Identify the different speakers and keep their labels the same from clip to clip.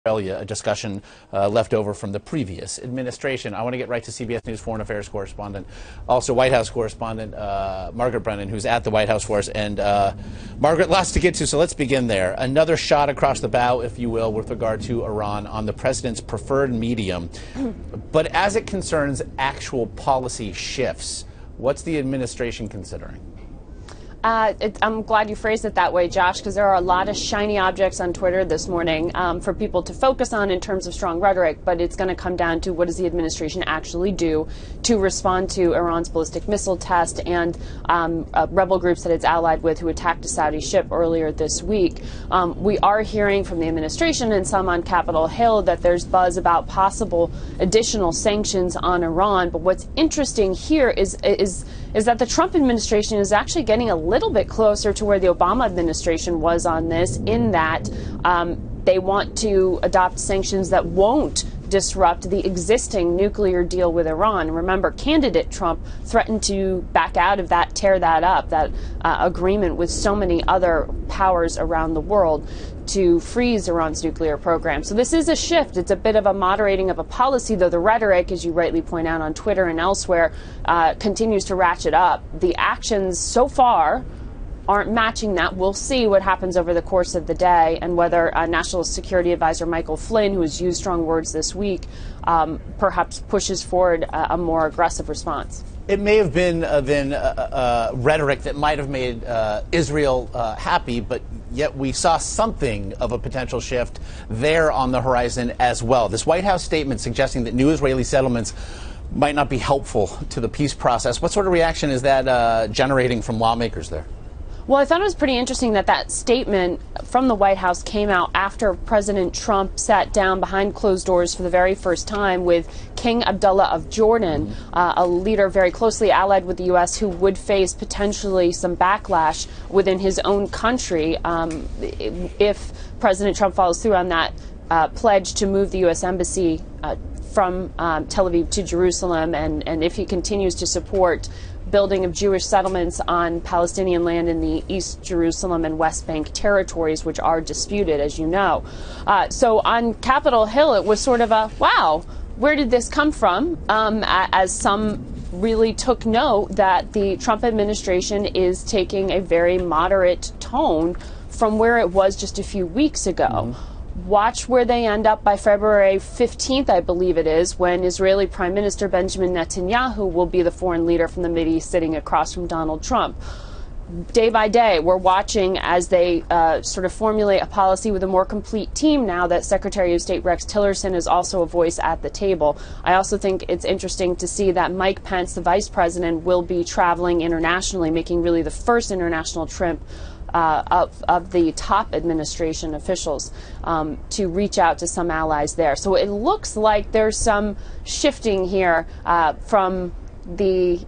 Speaker 1: A discussion left over from the previous administration. I want to get right to CBS News foreign affairs correspondent, also White House correspondent, Margaret Brennan, who's at the White House for us. And Margaret, lots to get to, so let's begin there. Another shot across the bow, if you will, with regard to Iran on the president's preferred medium. But as it concerns actual policy shifts, what's the administration considering?
Speaker 2: I'm glad you phrased it that way, Josh, because there are a lot of shiny objects on Twitter this morning for people to focus on in terms of strong rhetoric, but it's going to come down to what does the administration actually do to respond to Iran's ballistic missile test and rebel groups that it's allied with who attacked a Saudi ship earlier this week. We are hearing from the administration and some on Capitol Hill that there's buzz about possible additional sanctions on Iran, but what's interesting here is that the Trump administration is actually getting a little bit closer to where the Obama administration was on this, in that they want to adopt sanctions that won't disrupt the existing nuclear deal with Iran. Remember, candidate Trump threatened to back out of that, tear that up, that agreement with so many other powers around the world to freeze Iran's nuclear program. So this is a shift. It's a bit of a moderating of a policy, though the rhetoric, as you rightly point out on Twitter and elsewhere, continues to ratchet up. The actions so far aren't matching that. We'll see what happens over the course of the day and whether National Security Advisor Michael Flynn, who has used strong words this week, perhaps pushes forward a more aggressive response.
Speaker 1: It may have been rhetoric that might have made Israel happy, but yet we saw something of a potential shift there on the horizon as well. This White House statement suggesting that new Israeli settlements might not be helpful to the peace process. What sort of reaction is that generating from lawmakers there?
Speaker 2: Well, I thought it was pretty interesting that that statement from the White House came out after President Trump sat down behind closed doors for the very first time with King Abdullah of Jordan, a leader very closely allied with the U.S. who would face potentially some backlash within his own country if President Trump follows through on that pledge to move the U.S. Embassy from Tel Aviv to Jerusalem, and if he continues to support building of Jewish settlements on Palestinian land in the East Jerusalem and West Bank territories, which are disputed, as you know. So on Capitol Hill, it was sort of a, wow, where did this come from? As some really took note that the Trump administration is taking a very moderate tone from where it was just a few weeks ago. Watch where they end up by February 15th, I believe it is, when Israeli Prime Minister Benjamin Netanyahu will be the foreign leader from the Mideast sitting across from Donald Trump. Day by day, we're watching as they sort of formulate a policy with a more complete team now that Secretary of State Rex Tillerson is also a voice at the table. I also think it's interesting to see that Mike Pence, the vice president, will be traveling internationally, making really the first international trip of the top administration officials to reach out to some allies there. So it looks like there's some shifting here from the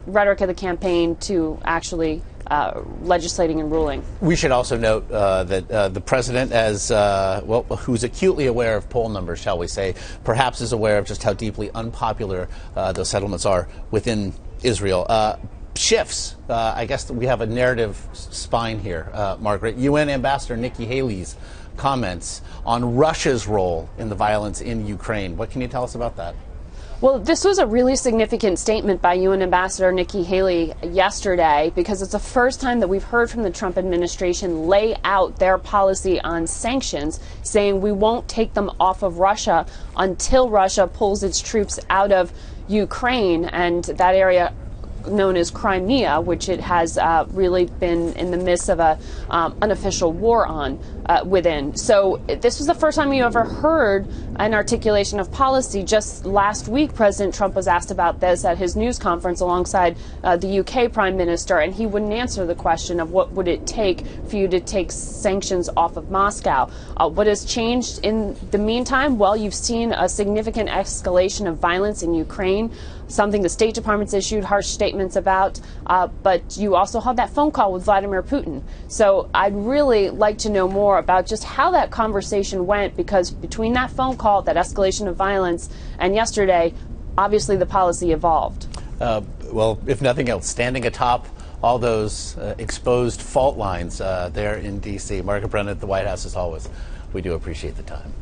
Speaker 2: rhetoric of the campaign to actually legislating and ruling.
Speaker 1: We should also note that the president, as well, who's acutely aware of poll numbers, shall we say, perhaps is aware of just how deeply unpopular those settlements are within Israel. Shifts. I guess we have a narrative spine here, Margaret. UN Ambassador Nikki Haley's comments on Russia's role in the violence in Ukraine. What can you tell us about that?
Speaker 2: Well, this was a really significant statement by UN Ambassador Nikki Haley yesterday, because it's the first time that we've heard from the Trump administration lay out their policy on sanctions, saying we won't take them off of Russia until Russia pulls its troops out of Ukraine and that area known as Crimea, which it has really been in the midst of a unofficial war on within. So this was the first time you ever heard an articulation of policy. Just last week, President Trump was asked about this at his news conference alongside the UK Prime Minister, and he wouldn't answer the question of what would it take for you to take sanctions off of Moscow. What has changed in the meantime? Well, you've seen a significant escalation of violence in Ukraine, something the State Department's issued harsh statements about, but you also had that phone call with Vladimir Putin. So I'd really like to know more about just how that conversation went, because between that phone call, that escalation of violence, and yesterday, obviously the policy evolved.
Speaker 1: Well, if nothing else, standing atop all those exposed fault lines there in D.C. Margaret Brennan at the White House, as always, we do appreciate the time.